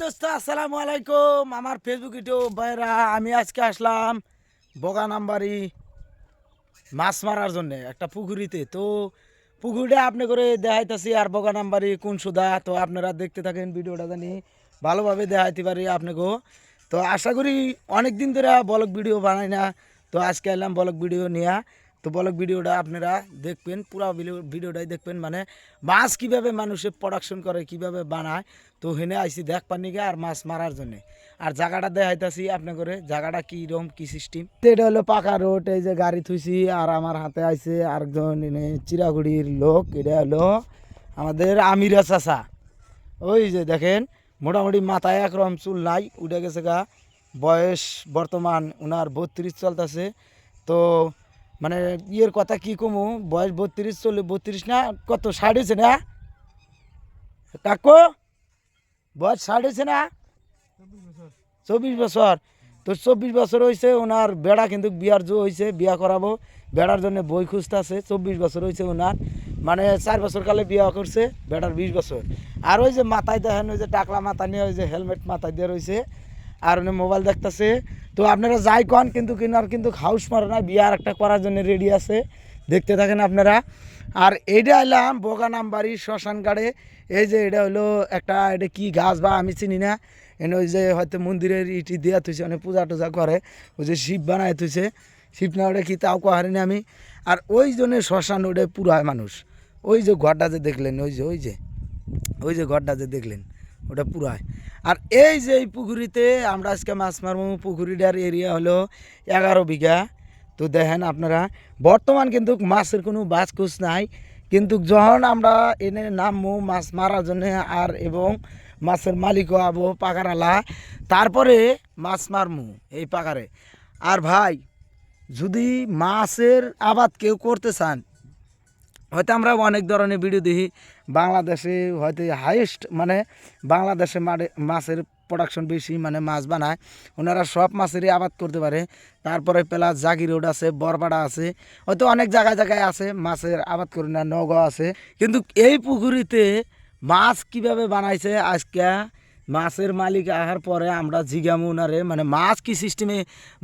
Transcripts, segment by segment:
দোস্ত আসসালামু আলাইকুম। আমার ফেসবুক ইউটিউব ভাইরা, আমি আজকে আসলাম বগানামবাড়ি মাছ মারার জন্য একটা পুকুরিতে। তো পুকুরটা আপনি করে দেখাইতেছি আর বগানামবাড়ি কোন সুদা। তো আপনারা দেখতে থাকেন ভিডিওটা, জানি ভালোভাবে দেখাইতে পারি আপনাকেও। তো আশা করি অনেক দিন ধরে ব্লগ ভিডিও বানাই না, তো আজকে এলাম ব্লগ ভিডিও নিয়ে। তো ব্লগ ভিডিওটা আপনারা দেখবেন, পুরো ভিডিওটাই দেখবেন, মানে মাছ কীভাবে মানুষে প্রোডাকশন করে, কিভাবে বানায়। তো হেনে আইসি দেখ পানিকে আর মাছ মারার জন্যে। আর জায়গাটা দেখাইতেছি আপনি করে, জায়গাটা কীরকম কী সিস্টেম। এটা হলো পাকা রোড, এই যে গাড়ি থুইছি। আর আমার হাতে আইছে আরেকজন চিরাগুড়ির লোক, এটা হলো আমাদের আমিরা চাচা। ওই যে দেখেন, মোটামুটি মাথায় একরকম চুল নাই, উঠে গেছে গা। বয়স বর্তমান ওনার 32 চলতেছে। তো মানে ইয়ের কথা কি কমু, বয়স 32 চলে, 32 না কত, 60 হয়েছে না কাকু? বয়স 60 হয়েছে না? 24 বছর। তো 24 বছর হয়েছে ওনার। বেড়া কিন্তু বিয়ার জো হয়েছে, বিয়া করাবো, বেড়ার জন্য বই খুঁজতেছে। 24 বছর হয়েছে ওনার, মানে 4 বছর কালে বিয়া করছে, বেড়ার 20 বছর। আর ওই যে মাথায় দেখেন, ওই যে টাকলা মাথা নিয়ে, ওই যে হেলমেট মাথায় দিয়ে রয়েছে, আর উনি মোবাইল দেখতেছে। তো আপনারা যাই কন, কিন্তু কিনার কিন্তু হাউস মারে না, বিয়ার একটা করার জন্য রেডি আছে, দেখতে থাকেন আপনারা। আর এইটা এলাম বগানামবাড়ি শ্মশান ঘাটে। এই যে এটা হলো একটা, এটা কি গাছ বা আমি চিনি না, এনে ওই যে হয়তো মন্দিরের ইটি দিয়া থুইছে, অনেক পূজা টুজা করে, ওই যে শিব বানায় থুইছে, শিব না ওটা কি তাও কাহারিনি আমি। আর ওই জন্য শ্মশান ওটা পুরায় মানুষ। ওই যে ঘরটা যে দেখলেন, ওই যে ঘরটা যে দেখলেন, ওটা পুরায়। আর এই যে এই পুকুরিতে আমরা আজকে মাছ মারবো। পুকুরিটার এরিয়া হলো 11 বিঘা। তো দেখেন আপনারা, বর্তমান কিন্তু মাছের কোনো বাজকুচ নাই, কিন্তু যখন আমরা এনে নামবো মাছ মারার জন্য, আর এবং মাছের মালিকও আবো পাকারালা, তারপরে মাছ মারমু এই পাকারে। আর ভাই, যদি মাছের আবাদ কেউ করতে চান, হয়তো আমরা অনেক ধরনের ভিডিও দেখি, বাংলাদেশে হয়তো হাইয়েস্ট, মানে বাংলাদেশে মাছের প্রোডাকশন বেশি, মানে মাছ বানায় ওনারা, সব মাছেরই আবাদ করতে পারে। তারপরে প্লাস জাগি রোড আছে, বরপাড়া আছে, হয়তো অনেক জায়গায় জায়গায় আছে মাছের আবাদ করে না, নগাঁও আছে। কিন্তু এই পুকুরিতে মাছ কিভাবে বানাইছে আজকে, মাছের মালিক আসার পরে আমরা জিগামু ওনারে, মানে মাছ কি সিস্টেমে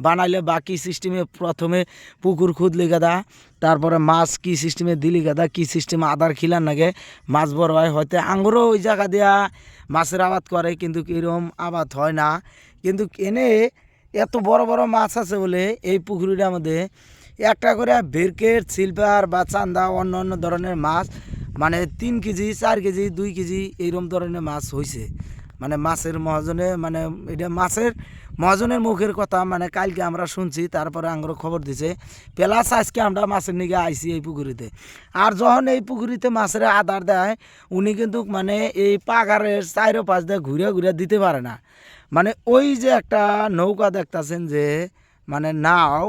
বানাইলে বা কী সিস্টেমে প্রথমে পুকুর খুদলি গাদা, তারপরে মাছ কি সিস্টেমে দিলি গাদা, কী সিস্টেমে আদার খিলান লাগে মাছ বড় হয়। হয়তো আঙ্গুরও ওই জায়গা দেওয়া মাছের আবাদ করে, কিন্তু এরকম আবাদ হয় না। কিন্তু এনে এত বড় বড় মাছ আছে বলে এই পুকুরিটার মধ্যে একটা করে ভেরকেট, সিলভার বা চান্দা, অন্য অন্য ধরনের মাছ, মানে 3 কেজি 4 কেজি 2 কেজি এইরকম ধরনের মাছ হয়েছে। মানে মাছের মহাজনে, মানে এটা মাছের মহাজনের মুখের কথা, মানে কালকে আমরা শুনছি, তারপরে আমরা খবর দিছে। প্লাস আজকে আমরা মাছের নিগে আইছি এই পুকুরিতে। আর যখন এই পুকুরিতে মাছের আদার দেয়, উনি কিন্তু মানে এই পাগারের চাইরো পাশ দিয়ে ঘুরে ঘুরে দিতে পারে না। মানে ওই যে একটা নৌকা দেখতেছেন যে, মানে নাও,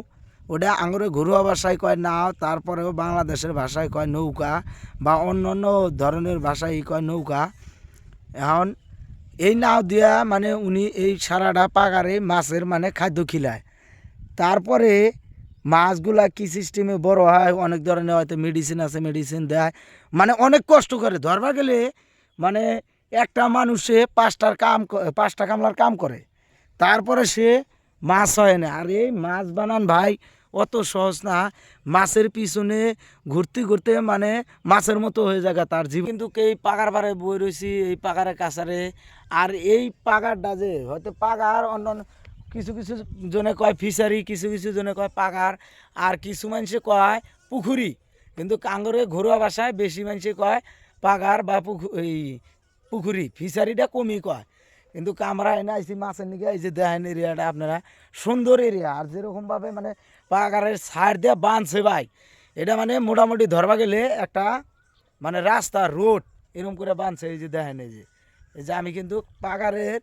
ওটা আঙুরে ঘরোয়া ভাষায় কয় নাও, তারপরেও বাংলাদেশের ভাষায় কয় নৌকা, বা অন্য অন্য ধরনের ভাষায় কয় নৌকা। এখন এই নাও দিয়া মানে উনি এই সারাটা পাগারে মাছের মানে খাদ্য খিলায়। তারপরে মাছগুলা কি সিস্টেমে বড় হয়, অনেক ধরনের হয়তো মেডিসিন আছে, মেডিসিন দেয়, মানে অনেক কষ্ট করে ধরবা গেলে, মানে একটা মানুষে 5টা কামলার কাম করে, তারপরে সে মাছ হয় না। আর এই মাছ বানান ভাই অত সহজ না। মাছের পিছনে ঘুরতে ঘুরতে মানে মাছের মতো হয়ে যায় তার জীবন। কিন্তু এই পাগার পাড়ে বই রয়েছি, এই পাগারের কাছারে। আর এই পাগারটা যে হয়তো পাগার, অন্য কিছু কিছু জনে কয় ফিশারি, কিছু কিছু জনে কয় পাগার, আর কিছু মানুষে কয় পুকুরি। কিন্তু কাঙ্গরে ঘরোয়া ভাষায় বেশি মানুষে কয় পাগার বা এই পুকুরি, ফিশারিটা কমই কয়। কিন্তু আমরা এনে আইসি মাছের নিকে, এই যে দেখেন এরিয়াটা আপনারা, সুন্দর এরিয়া। আর যেরকমভাবে মানে পাগারের সাইড দিয়ে বাঁধছে ভাই, এটা মানে মোটামুটি ধরবা গেলে একটা মানে রাস্তা, রোড এরকম করে বাঁধছে। এই যে দেখেন, এই যে আমি কিন্তু পাগারের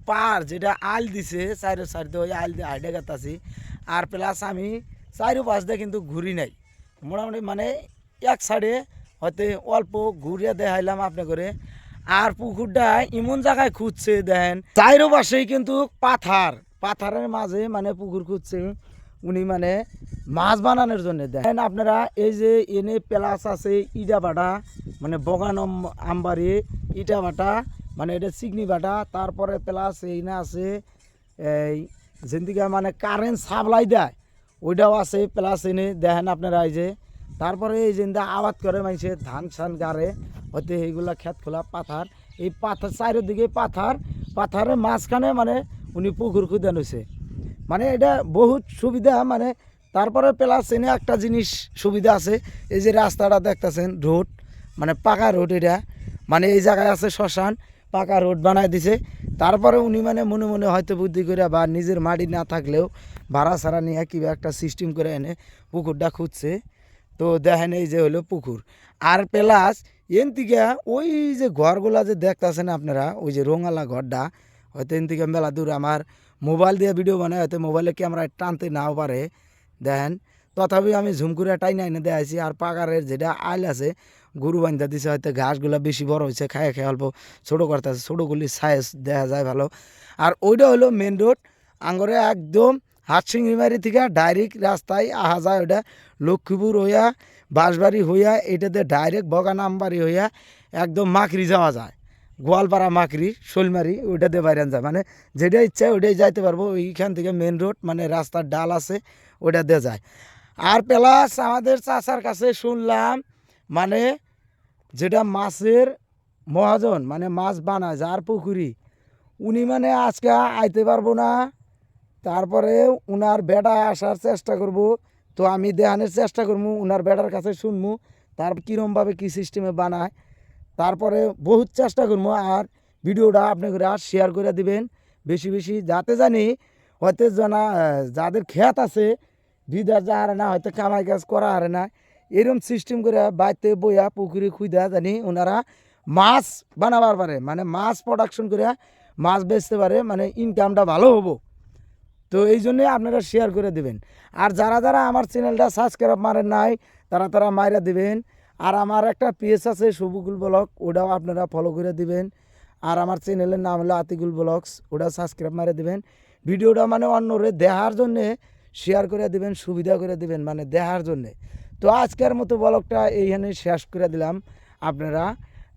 পার যেটা আইল দিছে চাইরো সাইড দিয়ে, ওই আইল দিয়ে হাইডে গাতাছি। আর প্লাস আমি চাইরো পাশ দিয়ে কিন্তু ঘুরি নাই, মোটামুটি মানে এক সাইডে হয়তো অল্প ঘুরিয়ে দেখাইলাম আপনি করে। আর পুকুরটা এমন জায়গায় খুঁজছে দেন, চাইরো পাশেই কিন্তু পাথারের মাঝে মানে পুকুর খুঁজছে উনি, মানে মাছ বানানোর জন্য। দেখেন আপনারা, এই যে এনে প্লাস আছে ইটা ভাটা, মানে বগান আমবাড়ি ইটা ভাটা, মানে এটা চিকনি বাটা তারপরে প্লাস এই না আছে এই যেদিকে মানে কারেন্ট সাপ্লাই দেয় ওইটাও আছে প্লাস এনে দেখেন আপনারা এই যে তারপরে এই যে আবাদ করে মানুষে ধান সান গাড়ে হয়তো এইগুলা খেত খোলা পাথার এই পাথার চারিদিকে পাথারের মাঝখানে মানে উনি পুকুর খুদান হয়েছে মানে এটা বহুত সুবিধা মানে তারপরে প্লাস এনে একটা জিনিস সুবিধা আছে এই যে রাস্তাটা দেখতেছেন রোড মানে পাকা রোড এটা মানে এই জায়গায় আছে শ্মশান পাকা রোড বানায় দিছে তারপরে উনি মানে মনে মনে হয়তো বুদ্ধি করে বা নিজের মাটি না থাকলেও ভাড়া ছাড়া নিয়ে কিবা একটা সিস্টেম করে এনে পুকুরটা খুঁজছে তো দেখেন এই যে হলো পুকুর আর প্লাস এন থেকে ওই যে ঘরগুলা যে দেখতেছেন আপনারা ওই যে রঙালা ঘরটা হয়তো এন থেকে মেলা দূর আমার মোবাইল দিয়ে ভিডিও বানায় হয়তো মোবাইলে ক্যামেরা টানতে নাও পারে দেখেন তথাপি আমি ঝুম করে টাইনা এনে দেখাইছি আর পাকারের যেটা আইল আছে গরু বান্ধা দিছে হয়তো ঘাসগুলো বেশি বড় হয়েছে খায় খেয়ে অল্প ছোটো করতেছে ছোটোগুলি সাইজ দেখা যায় ভালো আর ওইটা হলো মেন রোড আঙ্গরে একদম হাটসিংড়িমারি থেকে ডাইরেক্ট রাস্তায় আহা যায় ওটা লক্ষ্মীপুর হইয়া বাঁশবাড়ি হইয়া এটাতে ডাইরেক্ট বগানামবাড়ি হইয়া একদম মাকড়ি যাওয়া যায় গোয়ালপাড়া মাকড়ি শোলমারি ওইটাতে বাইরে যায় মানে যেটা ইচ্ছা ওইটাই যাইতে পারবো ওইখান থেকে মেন রোড মানে রাস্তার ডাল আছে ওইটা দিয়ে যায় আর প্লাস আমাদের চাচার কাছে শুনলাম মানে যেটা মাছের মহাজন মানে মাছ বানায় যার পুকুরি উনি মানে আজকে আইতে পারবো না তারপরে উনার বেড়া আসার চেষ্টা করব তো আমি দেখানোর চেষ্টা করবো উনার বেড়ার কাছে শুনবো তার কীরমভাবে কী সিস্টেমে বানায় তারপরে বহুত চেষ্টা করবো আর ভিডিওটা আপনারা শেয়ার করে দিবেন বেশি বেশি যাতে জানি হয়তো জানা যাদের ক্ষেত আছে বিদার যা হারে না হয়তো কামাই কাজ করা হারে না এরকম সিস্টেম করে বাইতে বইয়া পুকুরে খুঁজা জানি ওনারা মাছ বানাবার পারে মানে মাছ প্রোডাকশন করে মাছ বেচতে পারে মানে ইনকামটা ভালো হবো তো এই জন্যে আপনারা শেয়ার করে দেবেন আর যারা যারা আমার চ্যানেলটা সাবস্ক্রাইব মারেন নাই তারা মাইরা দেবেন আর আমার একটা পেজ আছে সবুকুল ব্লগ ওটাও আপনারা ফলো করে দিবেন আর আমার চ্যানেলের নাম হলো আতিকুল ব্লগস ওটা সাবস্ক্রাইব মারে দেবেন ভিডিওটা মানে অন্যরে দেখার জন্যে শেয়ার করে দিবেন সুবিধা করে দিবেন মানে দেখার জন্যে তো আজকের মতো ব্লগটা এইখানে শেষ করে দিলাম আপনারা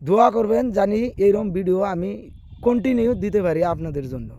দোয়া করবেন জানি এইরকম ভিডিও আমি কন্টিনিউ দিতে পারি আপনাদের জন্য।